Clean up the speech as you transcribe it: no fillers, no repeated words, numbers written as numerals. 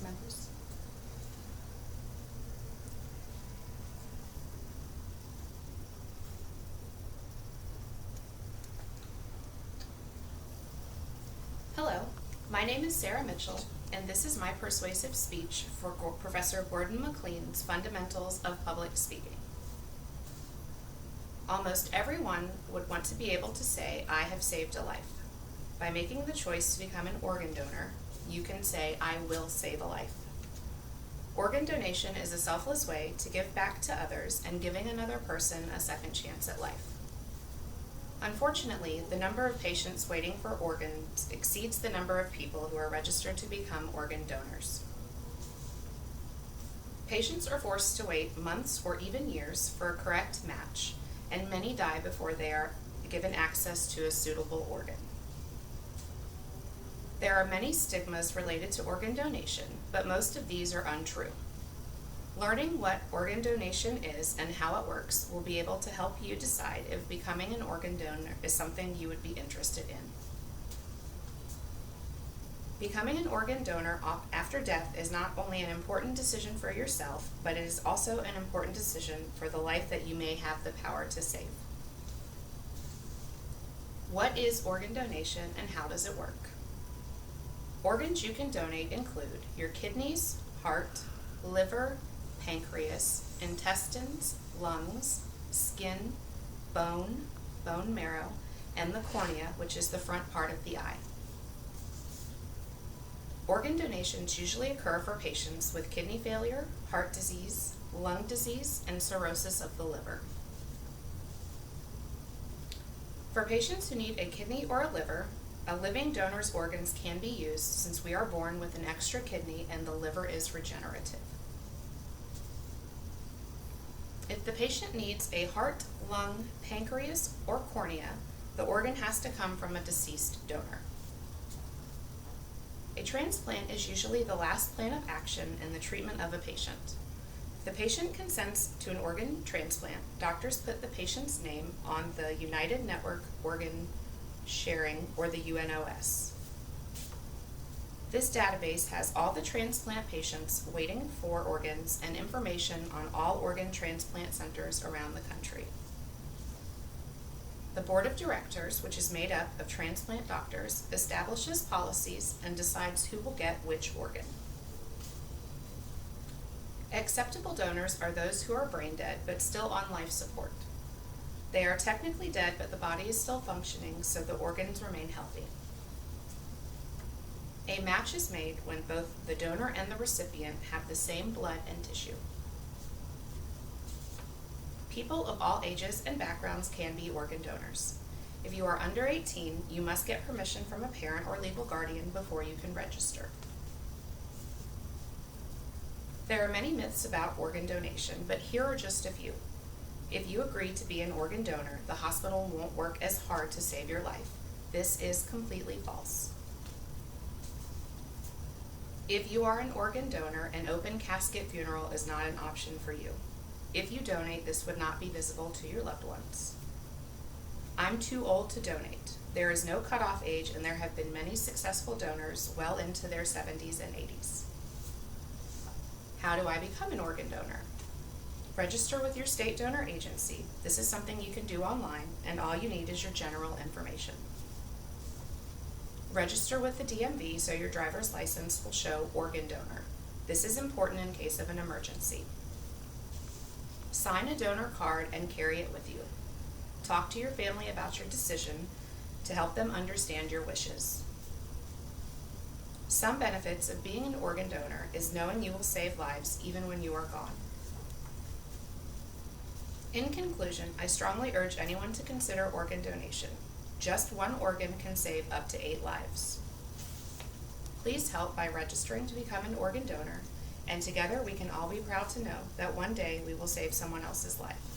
members. Hello, my name is Sarah Mitchell, and this is my persuasive speech for Professor Gordon McLean's Fundamentals of Public Speaking. Almost everyone would want to be able to say, I have saved a life. By making the choice to become an organ donor, you can say, I will save a life. Organ donation is a selfless way to give back to others and giving another person a second chance at life. Unfortunately, the number of patients waiting for organs exceeds the number of people who are registered to become organ donors. Patients are forced to wait months or even years for a correct match, and many die before they are given access to a suitable organ. There are many stigmas related to organ donation, but most of these are untrue. Learning what organ donation is and how it works will be able to help you decide if becoming an organ donor is something you would be interested in. Becoming an organ donor after death is not only an important decision for yourself, but it is also an important decision for the life that you may have the power to save. What is organ donation and how does it work? Organs you can donate include your kidneys, heart, liver, pancreas, intestines, lungs, skin, bone marrow, and the cornea, which is the front part of the eye. Organ donations usually occur for patients with kidney failure, heart disease, lung disease, and cirrhosis of the liver. For patients who need a kidney or a liver, a living donor's organs can be used since we are born with an extra kidney and the liver is regenerative. If the patient needs a heart, lung, pancreas, or cornea, the organ has to come from a deceased donor. A transplant is usually the last plan of action in the treatment of a patient. If the patient consents to an organ transplant, doctors put the patient's name on the United Network Organ Sharing, or the UNOS. This database has all the transplant patients waiting for organs and information on all organ transplant centers around the country. The board of directors, which is made up of transplant doctors, establishes policies and decides who will get which organ. Acceptable donors are those who are brain dead but still on life support. They are technically dead, but the body is still functioning, so the organs remain healthy. A match is made when both the donor and the recipient have the same blood and tissue. People of all ages and backgrounds can be organ donors. If you are under 18, you must get permission from a parent or legal guardian before you can register. There are many myths about organ donation, but here are just a few. If you agree to be an organ donor, the hospital won't work as hard to save your life. This is completely false. If you are an organ donor, an open casket funeral is not an option for you. If you donate, this would not be visible to your loved ones. I'm too old to donate. There is no cutoff age, and there have been many successful donors well into their 70s and 80s. How do I become an organ donor? Register with your state donor agency. This is something you can do online, and all you need is your general information. Register with the DMV so your driver's license will show organ donor. This is important in case of an emergency. Sign a donor card and carry it with you. Talk to your family about your decision to help them understand your wishes. Some benefits of being an organ donor is knowing you will save lives even when you are gone. In conclusion, I strongly urge anyone to consider organ donation. Just one organ can save up to 8 lives. Please help by registering to become an organ donor, and together we can all be proud to know that one day we will save someone else's life.